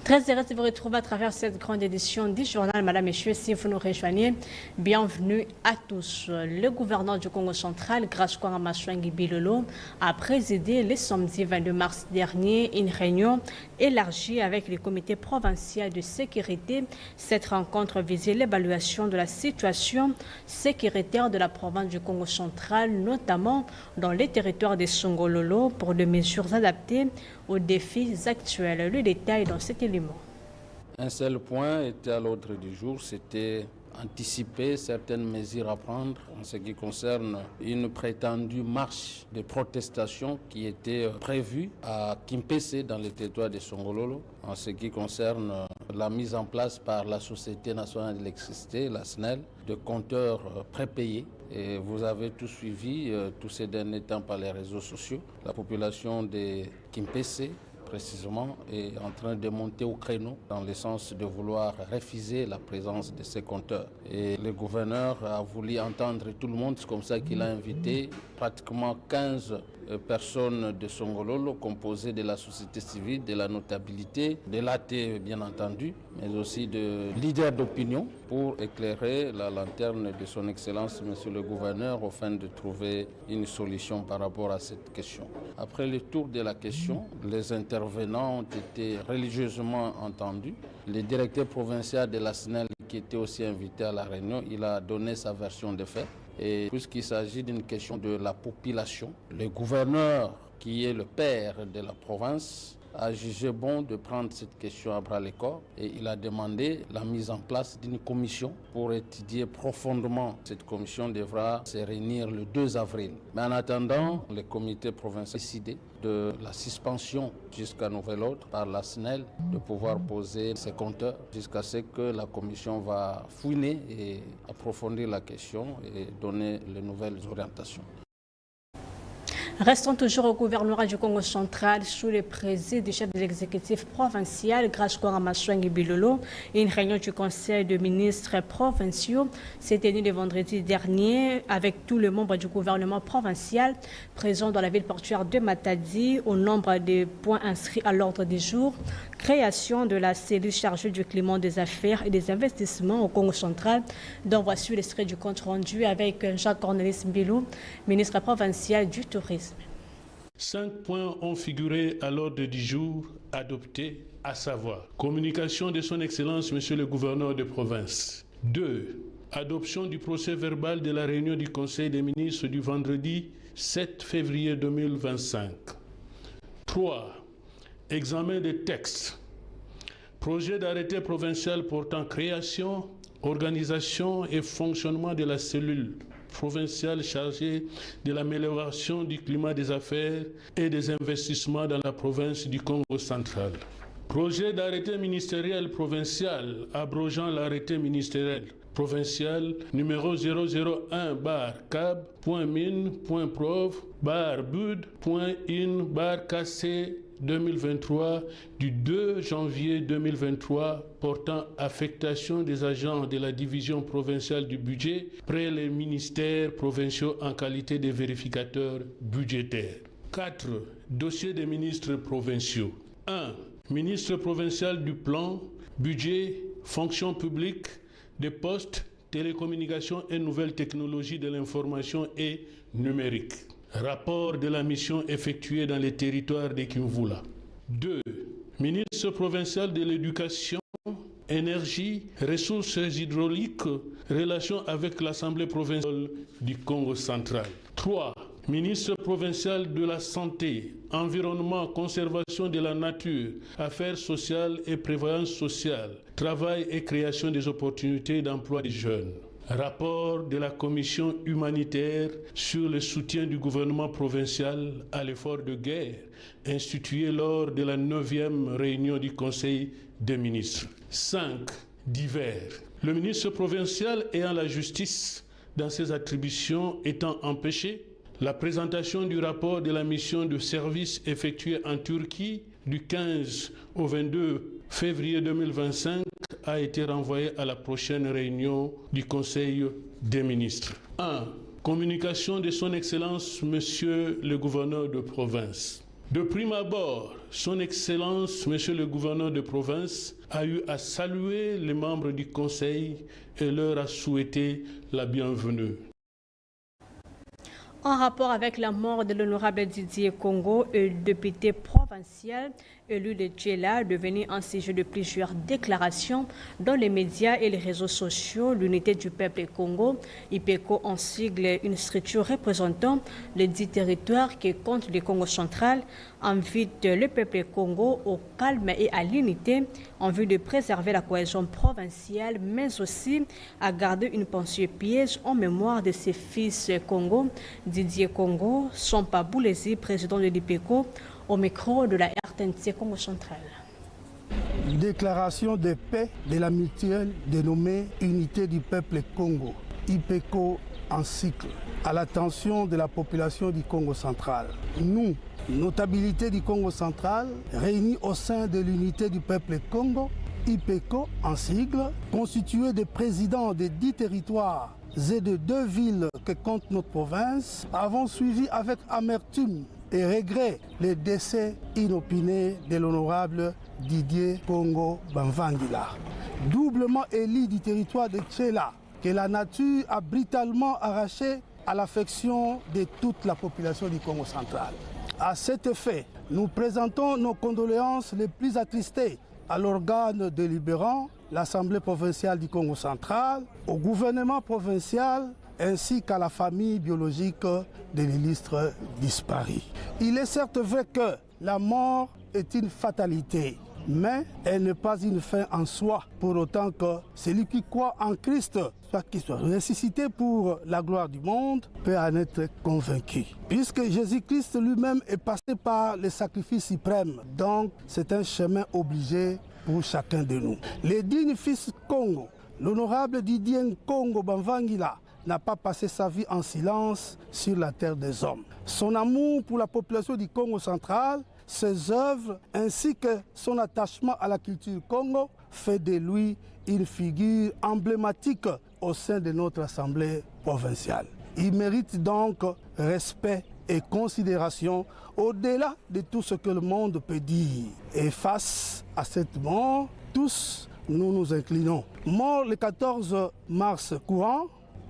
Très heureux de vous retrouver à travers cette grande édition du journal. Madame, Messieurs, si vous nous rejoignez, bienvenue à tous. Le gouverneur du Congo central, Grâce-Kwanga Maswangi Bilolo, a présidé le samedi 22 mars dernier une réunion élargie avec le comité provincial de sécurité. Cette rencontre visait l'évaluation de la situation sécuritaire de la province du Congo central, notamment dans les territoires de Songololo, pour des mesures adaptées aux défis actuels. Le détail dans cet élément. Un seul point était à l'ordre du jour, c'était anticiper certaines mesures à prendre en ce qui concerne une prétendue marche de protestation qui était prévue à Kimpese dans le territoire de Songololo en ce qui concerne la mise en place par la Société nationale d'électricité, la SNEL, de compteurs prépayés. Et vous avez tout suivi tous ces derniers temps par les réseaux sociaux. La population de Kimpese précisément, est en train de monter au créneau dans le sens de vouloir refuser la présence de ces compteurs. Et le gouverneur a voulu entendre tout le monde, c'est comme ça qu'il a invité pratiquement 15 personnes de Songololo composées de la société civile, de la notabilité, de l'AT bien entendu, mais aussi de leaders d'opinion pour éclairer la lanterne de son Excellence, Monsieur le Gouverneur, afin de trouver une solution par rapport à cette question. Après le tour de la question, les intervenants ont été religieusement entendus. Le directeur provincial de la SNEL, qui était aussi invité à la réunion, il a donné sa version des faits. Et puisqu'il s'agit d'une question de la population, le gouverneur, qui est le père de la province, a jugé bon de prendre cette question à bras-le-corps et il a demandé la mise en place d'une commission pour étudier profondément. Cette commission devra se réunir le 2 avril. Mais en attendant, le comité provincial a décidé de la suspension jusqu'à nouvel ordre par la SNEL de pouvoir poser ses compteurs jusqu'à ce que la commission va fouiner et approfondir la question et donner les nouvelles orientations. Restons toujours au gouvernorat du Congo central sous le président du chef de l'exécutif provincial, Grâce-Kwanga Maswangi Bilolo. Une réunion du conseil de ministres provinciaux s'est tenue le vendredi dernier avec tous les membres du gouvernement provincial présents dans la ville portuaire de Matadi. Au nombre de points inscrits à l'ordre du jour, création de la cellule chargée du climat des affaires et des investissements au Congo central, dont voici l'extrait du compte rendu avec Jacques-Cornelis Mbilou, ministre provincial du tourisme. 5 points ont figuré à l'ordre du jour adopté, à savoir communication de son Excellence Monsieur le Gouverneur de province. 2. Adoption du procès verbal de la réunion du Conseil des ministres du vendredi 7 février 2025. 3. Examen des textes. Projet d'arrêté provincial portant création, organisation et fonctionnement de la cellule provinciale chargée de l'amélioration du climat des affaires et des investissements dans la province du Congo central. Projet d'arrêté ministériel provincial abrogeant l'arrêté ministériel provincial numéro 001-CAB.min.prov/bud.in/KC 2023 du 2 janvier 2023 portant affectation des agents de la division provinciale du budget près les ministères provinciaux en qualité de vérificateurs budgétaires. 4. Dossier des ministres provinciaux. 1. Ministre provincial du plan, budget, fonction publique, des postes, télécommunications et nouvelles technologies de l'information et numérique. Rapport de la mission effectuée dans les territoires de Kimvula. 2. Ministre provincial de l'éducation, énergie, ressources hydrauliques, relations avec l'Assemblée provinciale du Congo central. 3. Ministre provincial de la Santé, Environnement, Conservation de la Nature, Affaires sociales et Prévoyance sociale, Travail et création des opportunités d'emploi des jeunes. Rapport de la Commission humanitaire sur le soutien du gouvernement provincial à l'effort de guerre institué lors de la 9e réunion du Conseil des ministres. 5. Divers. Le ministre provincial ayant la justice dans ses attributions étant empêché, la présentation du rapport de la mission de service effectuée en Turquie du 15 au 22 février 2025 a été renvoyée à la prochaine réunion du Conseil des ministres. 1. Communication de son Excellence Monsieur le Gouverneur de province. De prime abord, Son Excellence, Monsieur le gouverneur de province, a eu à saluer les membres du Conseil et leur a souhaité la bienvenue. En rapport avec la mort de l'honorable Didier Congo, le député provincial élu de Tchela, devenu un sujet de plusieurs déclarations dans les médias et les réseaux sociaux, l'unité du peuple Congo, IPECO en sigle, une structure représentant les 10 territoires qui comptent le Congo central, invite le peuple Congo au calme et à l'unité en vue de préserver la cohésion provinciale, mais aussi à garder une pensée piège en mémoire de ses fils Congo, Didier Congo, Sompa Boulezi, président de l'IPECO, au micro de la RTNC Congo central. Déclaration de paix de la mutuelle dénommée Unité du peuple Congo, IPECO en cycle, à l'attention de la population du Congo central. Nous, notabilité du Congo central, réunis au sein de l'Unité du peuple Congo, IPECO en sigle, constitué des présidents des 10 territoires et de 2 villes que compte notre province, avons suivi avec amertume et regret le décès inopiné de l'honorable Didier Congo Bamvangila, doublement élu du territoire de Tchela, que la nature a brutalement arraché à l'affection de toute la population du Congo central. À cet effet, nous présentons nos condoléances les plus attristées à l'organe délibérant, l'Assemblée provinciale du Congo central, au gouvernement provincial ainsi qu'à la famille biologique de l'illustre disparu. Il est certes vrai que la mort est une fatalité, mais elle n'est pas une fin en soi, pour autant que celui qui croit en Christ, soit qu'il soit ressuscité pour la gloire du monde, peut en être convaincu. Puisque Jésus-Christ lui-même est passé par le sacrifice suprême, donc c'est un chemin obligé pour chacun de nous. Les dignes fils Congo, l'honorable Didier Congo Bamvangila, n'a pas passé sa vie en silence sur la terre des hommes. Son amour pour la population du Congo central, ses œuvres ainsi que son attachement à la culture Congo fait de lui une figure emblématique au sein de notre Assemblée provinciale. Il mérite donc respect et considération au-delà de tout ce que le monde peut dire. Et face à cette mort, tous nous nous inclinons. Mort le 14 mars courant,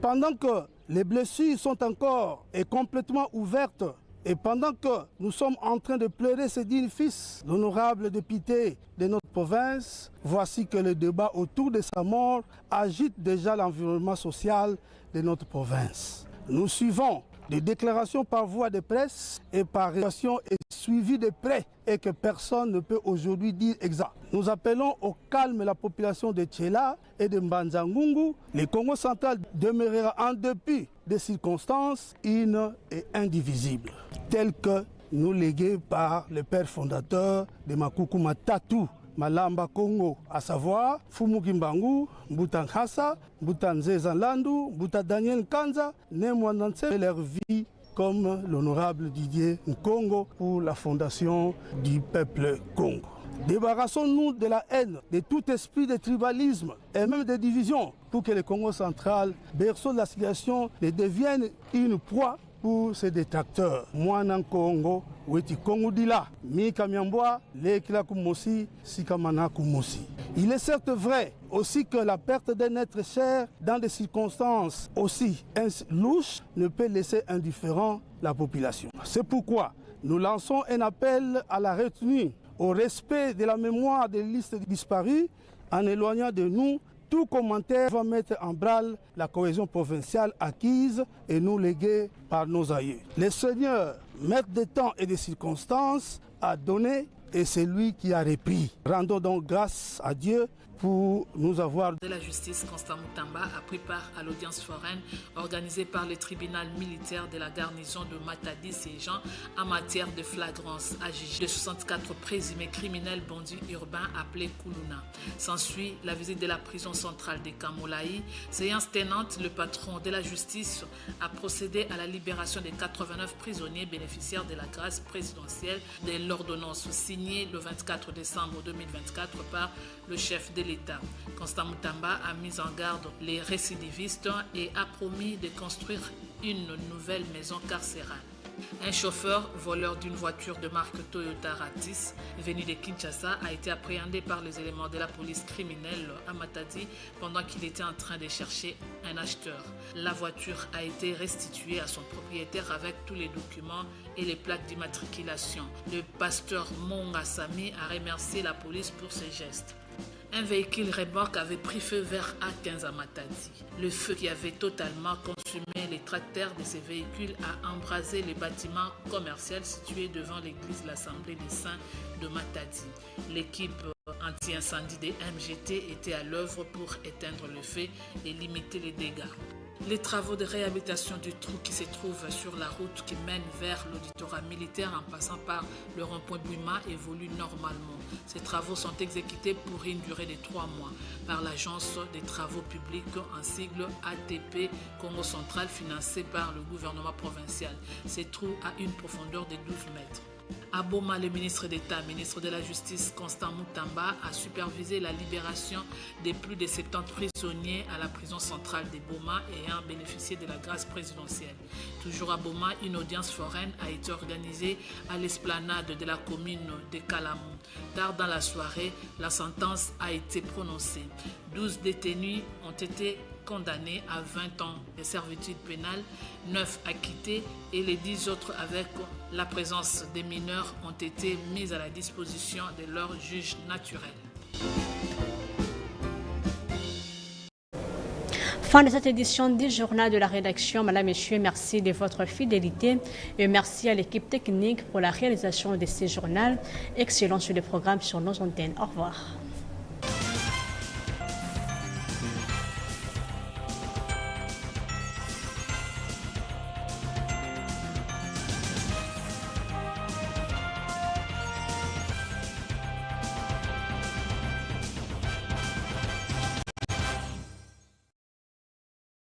pendant que les blessures sont encore et complètement ouvertes et pendant que nous sommes en train de pleurer ce digne fils, l'honorable député de notre province, voici que le débat autour de sa mort agite déjà l'environnement social de notre province. Nous suivons des déclarations par voie de presse et par relation et suivi de près et que personne ne peut aujourd'hui dire exact. Nous appelons au calme la population de Tchela et de Mbanza-Ngungu. Le Congo central demeurera en dépit des circonstances une et indivisible, telles que nous léguées par le père fondateur de Makuku Matatu, Malamba Congo, à savoir Fumuki Mbangu, Mbuta Khassa, Mbuta Nzeza Landu, Mbuta Daniel Kanza, Nemwandanse, leur vie comme l'honorable Didier Nkongo pour la fondation du peuple Congo. Débarrassons-nous de la haine, de tout esprit de tribalisme et même de division pour que le Congo central, berceau de la civilisation, ne devienne une proie pour ses détracteurs. Mwana Congo, Weti Congo Dila, Mika Miamboa, Lekila Kumosi, Sikamana Kumosi. Il est certes vrai aussi que la perte d'un être cher dans des circonstances aussi louches ne peut laisser indifférent la population. C'est pourquoi nous lançons un appel à la retenue, au respect de la mémoire des listes disparues, en éloignant de nous tout commentaire va mettre en branle la cohésion provinciale acquise et nous léguée par nos aïeux. Le Seigneur, maître des temps et des circonstances, a donné et c'est lui qui a repris. Rendons donc grâce à Dieu pour nous avoir... De la justice, Constant Moutamba a pris part à l'audience foraine organisée par le tribunal militaire de la garnison de Matadi-Séjean en matière de flagrance à juger de 64 présumés criminels bandits urbains appelés Koulouna. S'ensuit la visite de la prison centrale de Kamolaï. Séance tenante, le patron de la justice a procédé à la libération des 89 prisonniers bénéficiaires de la grâce présidentielle de l'ordonnance signée le 24 décembre 2024 par le chef de l'État. Constant Moutamba a mis en garde les récidivistes et a promis de construire une nouvelle maison carcérale. Un chauffeur voleur d'une voiture de marque Toyota Ratis venu de Kinshasa a été appréhendé par les éléments de la police criminelle à Matadi pendant qu'il était en train de chercher un acheteur. La voiture a été restituée à son propriétaire avec tous les documents et les plaques d'immatriculation. Le pasteur Monga Sami a remercié la police pour ce geste. Un véhicule remorque avait pris feu vers A15 à Matadi. Le feu qui avait totalement consumé les tracteurs de ces véhicules a embrasé les bâtiments commerciaux situés devant l'église l'Assemblée des Saints de Matadi. L'équipe anti-incendie des MGT était à l'œuvre pour éteindre le feu et limiter les dégâts. Les travaux de réhabilitation du trou qui se trouve sur la route qui mène vers l'auditorat militaire en passant par le rond-point Bouima évoluent normalement. Ces travaux sont exécutés pour une durée de 3 mois par l'Agence des travaux publics en sigle ATP Congo Central financée par le gouvernement provincial. Ces trous à une profondeur de 12 mètres. À Boma, le ministre d'État, ministre de la Justice, Constant Moutamba, a supervisé la libération de plus de 70 prisonniers à la prison centrale de Boma ayant bénéficié de la grâce présidentielle. Toujours à Boma, une audience foraine a été organisée à l'esplanade de la commune de Kalamou. Tard dans la soirée, la sentence a été prononcée. 12 détenus ont été condamnés à 20 ans de servitude pénale, 9 acquittés et les 10 autres avec la présence des mineurs ont été mis à la disposition de leur juge naturel. Fin de cette édition du journal de la rédaction. Madame, Messieurs, merci de votre fidélité et merci à l'équipe technique pour la réalisation de ces journaux. Excellent sur le programme sur nos antennes. Au revoir.